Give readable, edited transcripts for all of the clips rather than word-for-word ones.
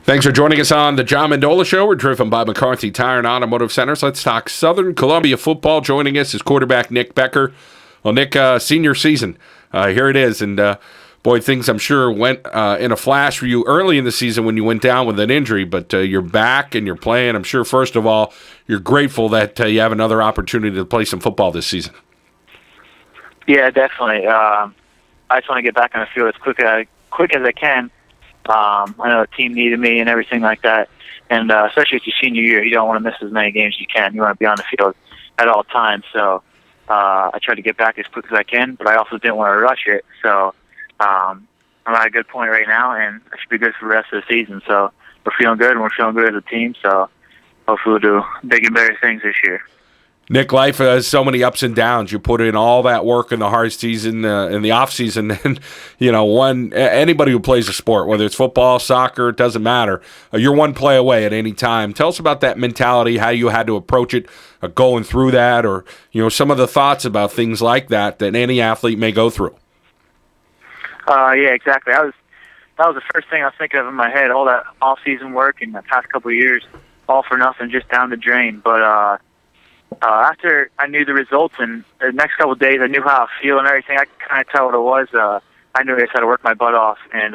Thanks for joining us on the John Mendola Show. We're driven by McCarthy Tire and Automotive Centers. Let's talk Southern Columbia football. Joining us is quarterback Nick Becker. Well, Nick, senior season, here it is. And, boy, things I'm sure went in a flash for you early in the season when you went down with an injury. But you're back and you're playing. I'm sure, first of all, you're grateful that you have another opportunity to play some football this season. Yeah, definitely. I just want to get back on the field as quick as I can. I know the team needed me and everything like that. And especially it's your senior year, you don't want to miss as many games as you can. You want to be on the field at all times. So I tried to get back as quick as I can, but I also didn't want to rush it. So I'm at a good point right now, and I should be good for the rest of the season. So we're feeling good, and we're feeling good as a team. So hopefully we'll do big and better things this year. Nick, life has so many ups and downs. You put in all that work in the hard season, in the off season, and anybody who plays a sport, whether it's football, soccer, it doesn't matter. You're one play away at any time. Tell us about that mentality, how you had to approach it, going through that, or some of the thoughts about things like that any athlete may go through. Yeah, exactly. That was the first thing I was thinking of in my head. All that off season work in the past couple of years, all for nothing, just down the drain. But after I knew the results and the next couple of days, I knew how I feel and everything. I could kind of tell what it was. I knew I just had to work my butt off, and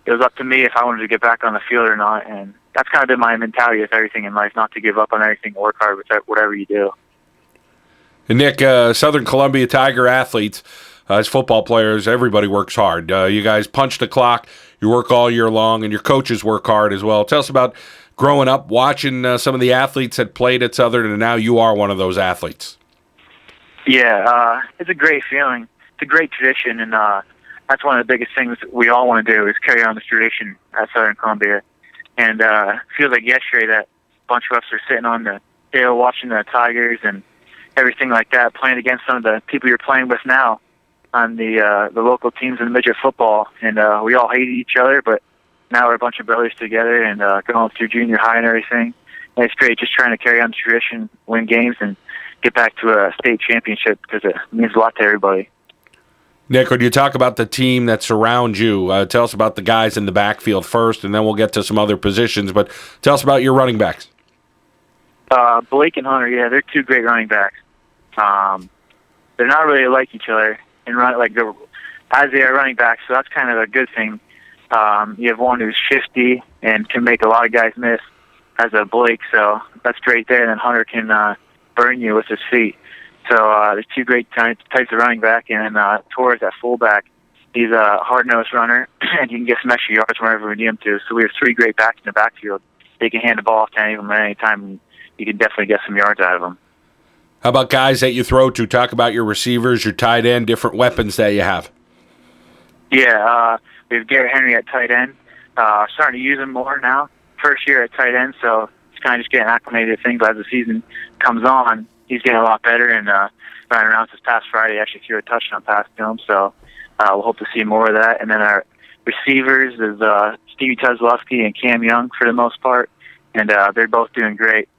it was up to me if I wanted to get back on the field or not. And that's kind of been my mentality with everything in life, not to give up on anything, work hard with whatever you do. And Nick, Southern Columbia Tiger athletes, as football players, everybody works hard. You guys punch the clock, you work all year long, and your coaches work hard as well. Tell us about growing up, watching some of the athletes that played at Southern, and now you are one of those athletes. Yeah, it's a great feeling. It's a great tradition, and that's one of the biggest things we all want to do is carry on this tradition at Southern Columbia. And it feels like yesterday that a bunch of us are sitting on the hill watching the Tigers and everything like that, playing against some of the people you're playing with now on the local teams in midget football. And we all hated each other, but now we're a bunch of brothers together and going through junior high and everything. And it's great just trying to carry on the tradition, win games, and get back to a state championship because it means a lot to everybody. Nick, when you talk about the team that surrounds you, tell us about the guys in the backfield first, and then we'll get to some other positions. But tell us about your running backs. Blake and Hunter, yeah, they're two great running backs. They're not really like each other as they are running backs, so that's kind of a good thing. You have one who's shifty and can make a lot of guys miss as a Blake, so that's great there. And then Hunter can burn you with his feet. So there's two great types of running back. And then Torres at fullback, he's a hard-nosed runner, and he can get some extra yards whenever we need him to. So we have three great backs in the backfield. They can hand the ball off to any of them at any time, and you can definitely get some yards out of them. How about guys that you throw to? Talk about your receivers, your tight end, different weapons that you have. Yeah, we have Garrett Henry at tight end. Starting to use him more now. First year at tight end, so he's kind of just getting acclimated to things as the season comes on. He's getting a lot better, and running around this past Friday, actually threw a touchdown pass to him, so we'll hope to see more of that. And then our receivers is Stevie Tuzlowski and Cam Young for the most part, and they're both doing great.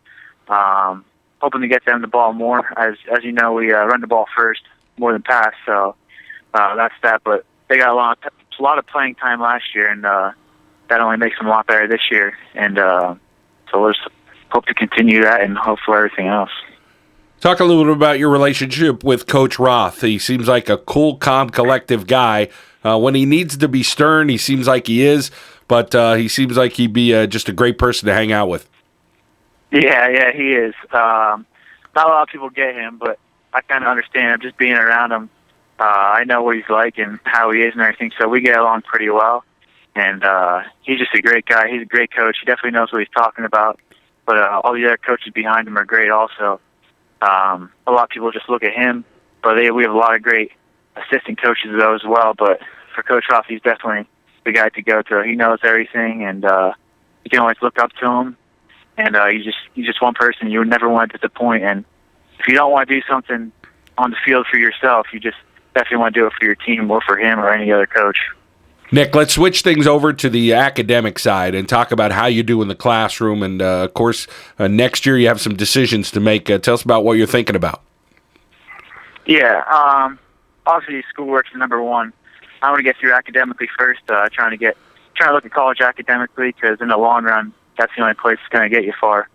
Hoping to get them the ball more. As you know, we run the ball first more than pass, so that's that. But they got a lot of playing time last year, and that only makes them a lot better this year. And so we'll just hope to continue that and hope for everything else. Talk a little bit about your relationship with Coach Roth. He seems like a cool, calm, collective guy. When he needs to be stern, he seems like he is, but he seems like he'd be just a great person to hang out with. Yeah, he is. Not a lot of people get him, but I kind of understand him just being around him. I know what he's like and how he is and everything, so we get along pretty well. And he's just a great guy. He's a great coach. He definitely knows what he's talking about. But all the other coaches behind him are great also. A lot of people just look at him, but we have a lot of great assistant coaches though as well. But for Coach Roth, he's definitely the guy to go to. He knows everything, and you can always look up to him. And he's just one person you would never want to disappoint. And if you don't want to do something on the field for yourself, you just definitely want to do it for your team or for him or any other coach. Nick, let's switch things over to the academic side and talk about how you do in the classroom. And, of course, next year you have some decisions to make. Tell us about what you're thinking about. Yeah, obviously schoolwork's number one. I want to get through academically first, trying to get trying to look at college academically because in the long run, that's the only place that's going to get you far.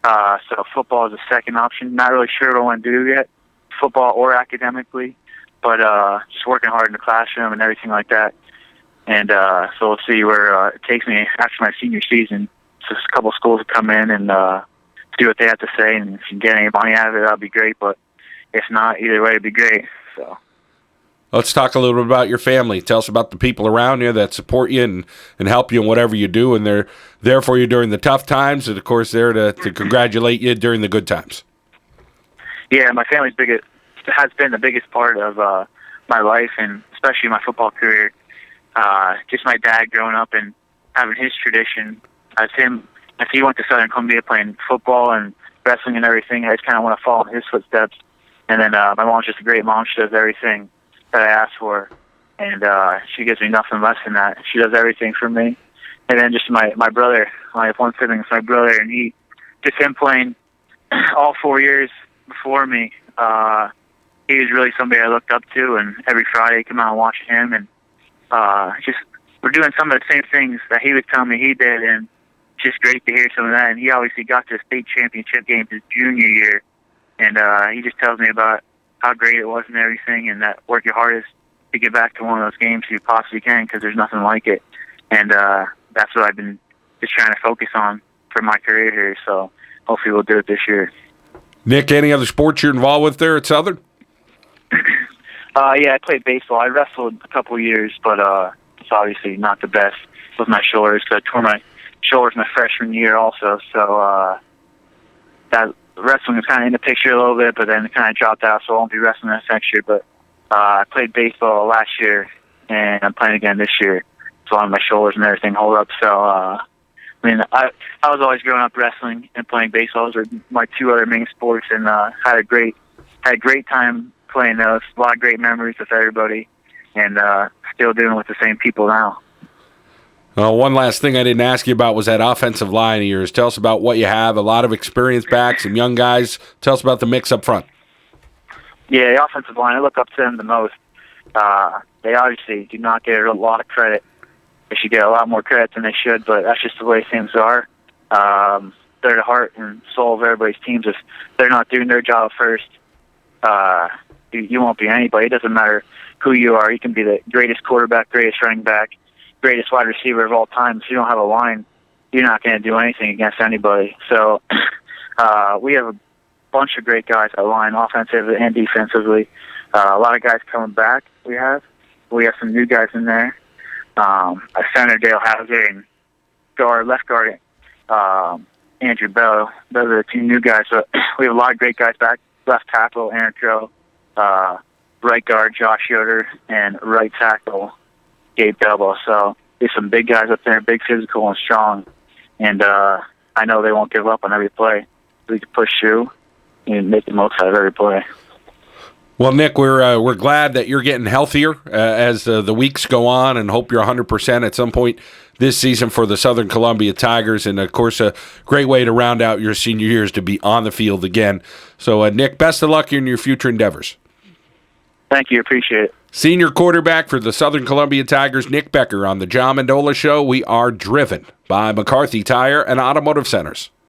So football is a second option. Not really sure what I want to do yet, football or academically, but just working hard in the classroom and everything like that. And so we'll see where it takes me after my senior season. Just a couple schools will come in and see what they have to say, and if you can get any money out of it, that'll be great. But if not, either way, it'd be great. So. Let's talk a little bit about your family. Tell us about the people around you that support you and help you in whatever you do, and they're there for you during the tough times, and, of course, there to congratulate you during the good times. Yeah, my family's has been the biggest part of my life, and especially my football career. Just my dad growing up and having his tradition. As he went to Southern Columbia playing football and wrestling and everything, I just kind of want to follow in his footsteps. And then my mom's just a great mom. She does everything that I ask for, and she gives me nothing less than that. She does everything for me. And then just my brother. I have one sibling, it's my brother, and him playing all 4 years before me, he was really somebody I looked up to, and every Friday I come out and watch him, and we're doing some of the same things that he was telling me he did, and just great to hear some of that. And he obviously got to the state championship game his junior year, and he just tells me about how great it was and everything, and that work your hardest to get back to one of those games you possibly can, because there's nothing like it. And that's what I've been just trying to focus on for my career here, so hopefully we'll do it this year. Nick, any other sports you're involved with there at Southern? Yeah, I played baseball. I wrestled a couple of years, but it's obviously not the best with my shoulders, because I tore my shoulders my freshman year also, so that wrestling was kind of in the picture a little bit, but then it kind of dropped out, so I won't be wrestling this next year. But I played baseball last year, and I'm playing again this year, so on my shoulders and everything hold up. So, I was always growing up wrestling and playing baseball. Those were my two other main sports, and had a great time playing those. A lot of great memories with everybody, and still doing it with the same people now. One last thing I didn't ask you about was that offensive line of yours. Tell us about what you have. A lot of experienced backs and young guys. Tell us about the mix up front. Yeah, the offensive line, I look up to them the most. They obviously do not get a lot of credit. They should get a lot more credit than they should, but that's just the way things are. They're the heart and soul of everybody's teams. If they're not doing their job first, you won't be anybody. It doesn't matter who you are. You can be the greatest quarterback, greatest running back, greatest wide receiver of all time. If you don't have a line, you're not going to do anything against anybody. So we have a bunch of great guys at line, offensively and defensively. A lot of guys coming back. We have some new guys in there. A center, Dale Hauser, and left guard, Andrew Bell. Those are the two new guys. So we have a lot of great guys back. Left tackle, Aaron Crow. Right guard, Josh Yoder, and right tackle, Gabe Delbo. So there's some big guys up there, big, physical, and strong. And I know they won't give up on every play. We can push through and make the most out of every play. Well, Nick, we're glad that you're getting healthier as the weeks go on, and hope you're 100% at some point this season for the Southern Columbia Tigers. And, of course, a great way to round out your senior years to be on the field again. So, Nick, best of luck in your future endeavors. Thank you. Appreciate it. Senior quarterback for the Southern Columbia Tigers, Nick Becker, on the John Mendola Show. We are driven by McCarthy Tire and Automotive Centers.